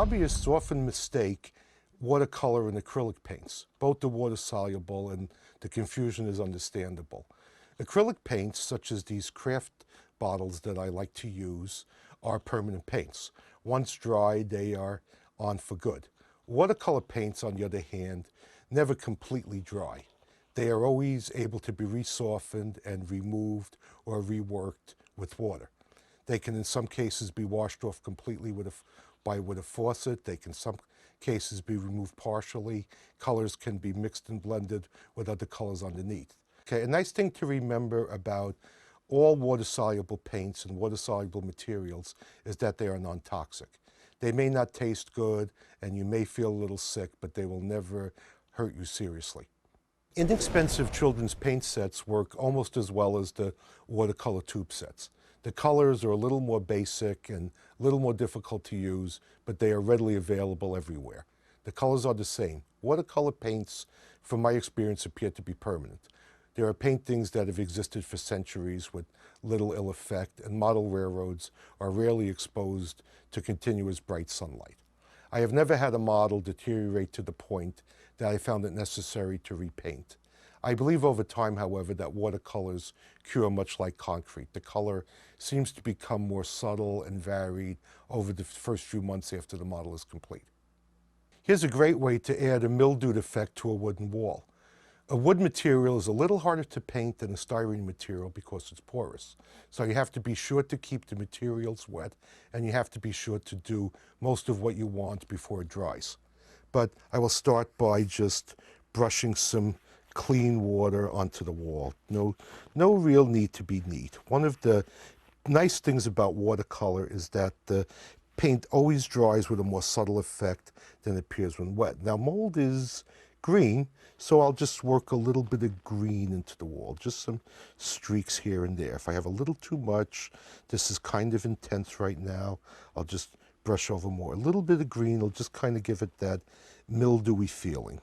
Hobbyists often mistake watercolor and acrylic paints. Both are water soluble and the confusion is understandable. Acrylic paints, such as these craft bottles that I like to use, are permanent paints. Once dried, they are on for good. Watercolor paints, on the other hand, never completely dry. They are always able to be resoftened and removed or reworked with water. They can in some cases be washed off completely with a faucet. They can in some cases be removed partially. Colors can be mixed and blended with other colors underneath. Okay, a nice thing to remember about all water-soluble paints and water-soluble materials is that they are non-toxic. They may not taste good and you may feel a little sick, but they will never hurt you seriously. Inexpensive children's paint sets work almost as well as the watercolor tube sets. The colors are a little more basic and a little more difficult to use, but they are readily available everywhere. The colors are the same. Watercolor paints, from my experience, appear to be permanent. There are paintings that have existed for centuries with little ill effect, and model railroads are rarely exposed to continuous bright sunlight. I have never had a model deteriorate to the point that I found it necessary to repaint. I believe over time, however, that watercolors cure much like concrete. The color seems to become more subtle and varied over the first few months after the model is complete. Here's a great way to add a mildewed effect to a wooden wall. A wood material is a little harder to paint than a styrene material because it's porous. So you have to be sure to keep the materials wet, and you have to be sure to do most of what you want before it dries. But I will start by just brushing some clean water onto the wall. No real need to be neat. One of the nice things about watercolor is that the paint always dries with a more subtle effect than it appears when wet. Now, mold is green, so I'll just work a little bit of green into the wall, just some streaks here and there. If I have a little too much, this is kind of intense right now, I'll just brush over more. A little bit of green will just kind of give it that mildewy feeling.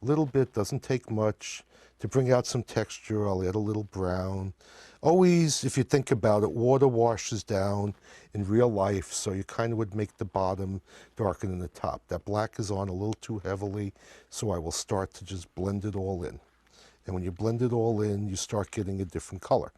A little bit, doesn't take much. To bring out some texture, I'll add a little brown. Always, if you think about it, water washes down in real life, so you kind of would make the bottom darker than the top. That black is on a little too heavily, so I will start to just blend it all in. And when you blend it all in, you start getting a different color.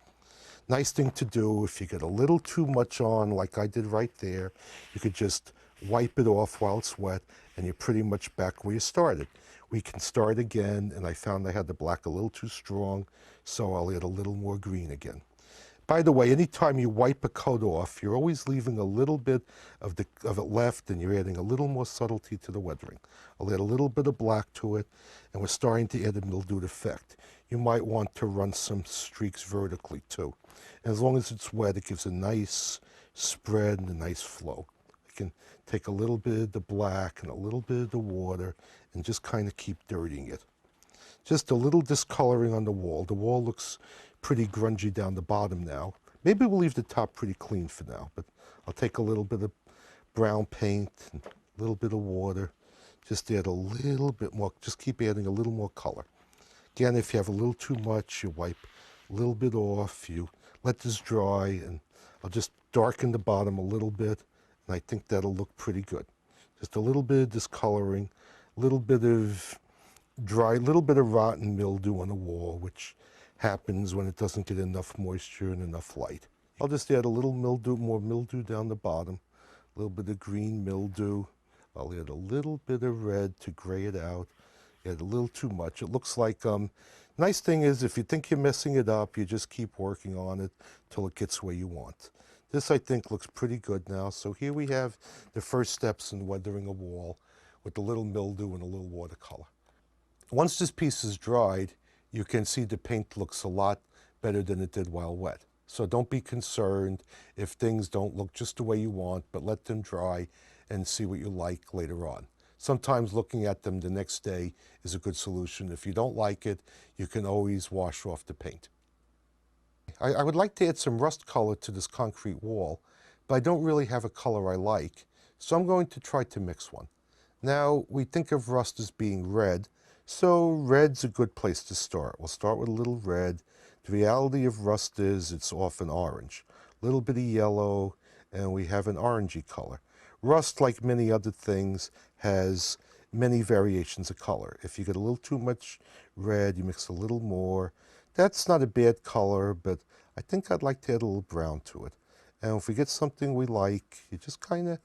Nice thing to do, if you get a little too much on, like I did right there, you could just wipe it off while it's wet, and you're pretty much back where you started. We can start again, and I found I had the black a little too strong, so I'll add a little more green again. By the way, anytime you wipe a coat off, you're always leaving a little bit of it left, and you're adding a little more subtlety to the weathering. I'll add a little bit of black to it, and we're starting to add a mildewed effect. You might want to run some streaks vertically too. And as long as it's wet, it gives a nice spread and a nice flow. I can take a little bit of the black and a little bit of the water and just kind of keep dirtying it. Just a little discoloring on the wall. The wall looks pretty grungy down the bottom now. Maybe we'll leave the top pretty clean for now, but I'll take a little bit of brown paint and a little bit of water. Just add a little bit more, just keep adding a little more color. Again, if you have a little too much, you wipe a little bit off, you let this dry, and I'll just darken the bottom a little bit, and I think that'll look pretty good. Just a little bit of discoloring, a little bit of dry, little bit of rotten mildew on the wall, which happens when it doesn't get enough moisture and enough light. I'll just add a little mildew, more mildew down the bottom, a little bit of green mildew. I'll add a little bit of red to gray it out. Add a little too much. It looks like, nice thing is if you think you're messing it up, you just keep working on it till it gets where you want. This, I think, looks pretty good now. So here we have the first steps in weathering a wall with a little mildew and a little watercolor. Once this piece is dried, you can see the paint looks a lot better than it did while wet. So don't be concerned if things don't look just the way you want, but let them dry and see what you like later on. Sometimes looking at them the next day is a good solution. If you don't like it, you can always wash off the paint. I would like to add some rust color to this concrete wall, but I don't really have a color I like, so I'm going to try to mix one. Now, we think of rust as being red, so red's a good place to start. We'll start with a little red. The reality of rust is it's often orange. A little bit of yellow, and we have an orangey color. Rust, like many other things, has many variations of color. If you get a little too much red, you mix a little more. That's not a bad color, but I think I'd like to add a little brown to it. And if we get something we like, you just kind of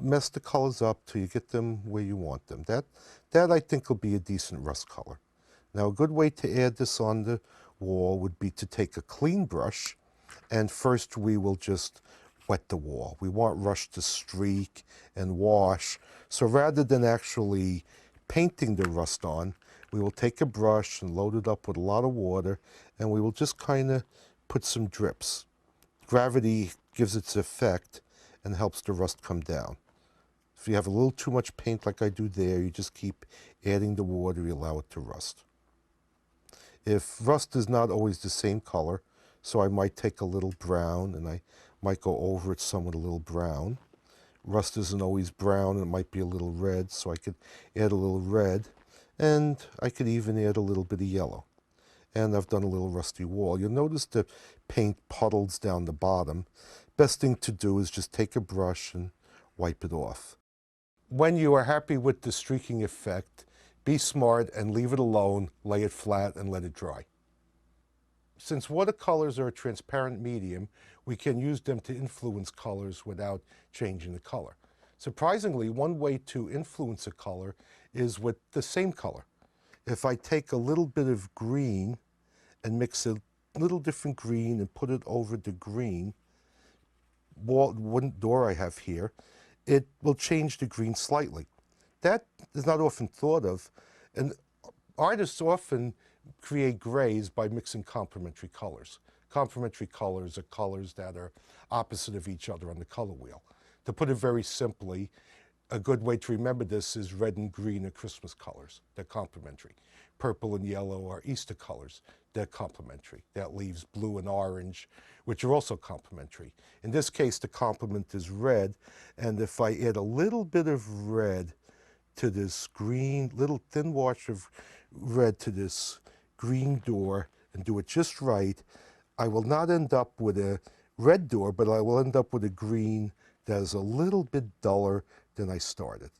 mess the colors up till you get them where you want them. That I think will be a decent rust color. Now, a good way to add this on the wall would be to take a clean brush, and first we will just wet the wall. We want rust to streak and wash. So rather than actually painting the rust on, we will take a brush and load it up with a lot of water, and we will just kind of put some drips. Gravity gives its effect and helps the rust come down. If you have a little too much paint like I do there, you just keep adding the water, you allow it to rust. If rust is not always the same color, so I might take a little brown and I might go over it some with a little brown. Rust isn't always brown, and it might be a little red, so I could add a little red, and I could even add a little bit of yellow. And I've done a little rusty wall. You'll notice the paint puddles down the bottom. Best thing to do is just take a brush and wipe it off. When you are happy with the streaking effect, be smart and leave it alone, lay it flat and let it dry. Since watercolors are a transparent medium, we can use them to influence colors without changing the color. Surprisingly, one way to influence a color is with the same color. If I take a little bit of green and mix a little different green and put it over the green wooden door I have here, it will change the green slightly. That is not often thought of, and artists often create grays by mixing complementary colors. Complementary colors are colors that are opposite of each other on the color wheel. To put it very simply, a good way to remember this is red and green are Christmas colors. They're complementary. Purple and yellow are Easter colors. They're complementary. That leaves blue and orange, which are also complementary. In this case, the complement is red, and if I add a little bit of red to this green, little thin wash of red to this green door and do it just right, I will not end up with a red door, but I will end up with a green that is a little bit duller than I started.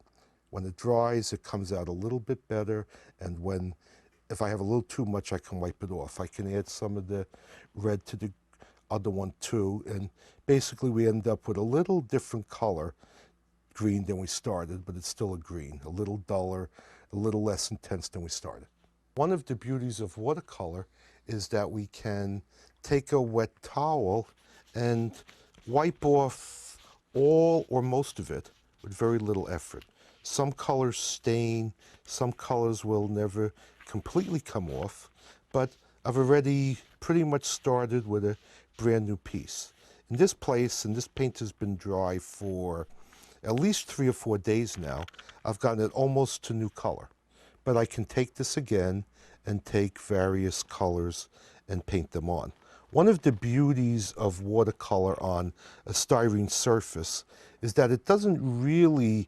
When it dries, it comes out a little bit better, and if I have a little too much, I can wipe it off. I can add some of the red to the other one too, and basically we end up with a little different color green than we started, but it's still a green, a little duller, a little less intense than we started. One of the beauties of watercolor is that we can take a wet towel and wipe off all or most of it with very little effort. Some colors stain, some colors will never completely come off, but I've already pretty much started with a brand new piece. In this place, and this paint has been dry for at least 3 or 4 days now, I've gotten it almost to new color. But I can take this again and take various colors and paint them on. One of the beauties of watercolor on a styrene surface is that it doesn't really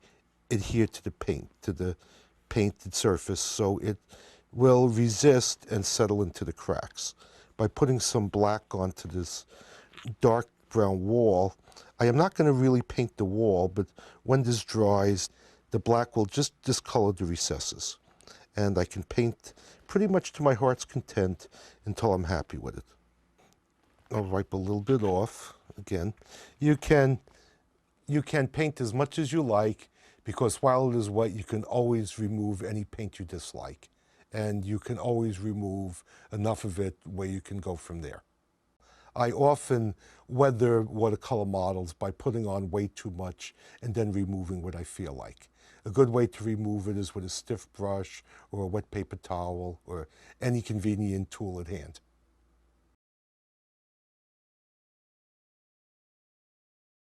adhere to the painted surface, so it will resist and settle into the cracks. By putting some black onto this dark brown wall, I am not going to really paint the wall, but when this dries, the black will just discolor the recesses. And I can paint pretty much to my heart's content until I'm happy with it. I'll wipe a little bit off again. You can paint as much as you like, because while it is wet, you can always remove any paint you dislike. And you can always remove enough of it where you can go from there. I often weather watercolor models by putting on way too much and then removing what I feel like. A good way to remove it is with a stiff brush or a wet paper towel or any convenient tool at hand.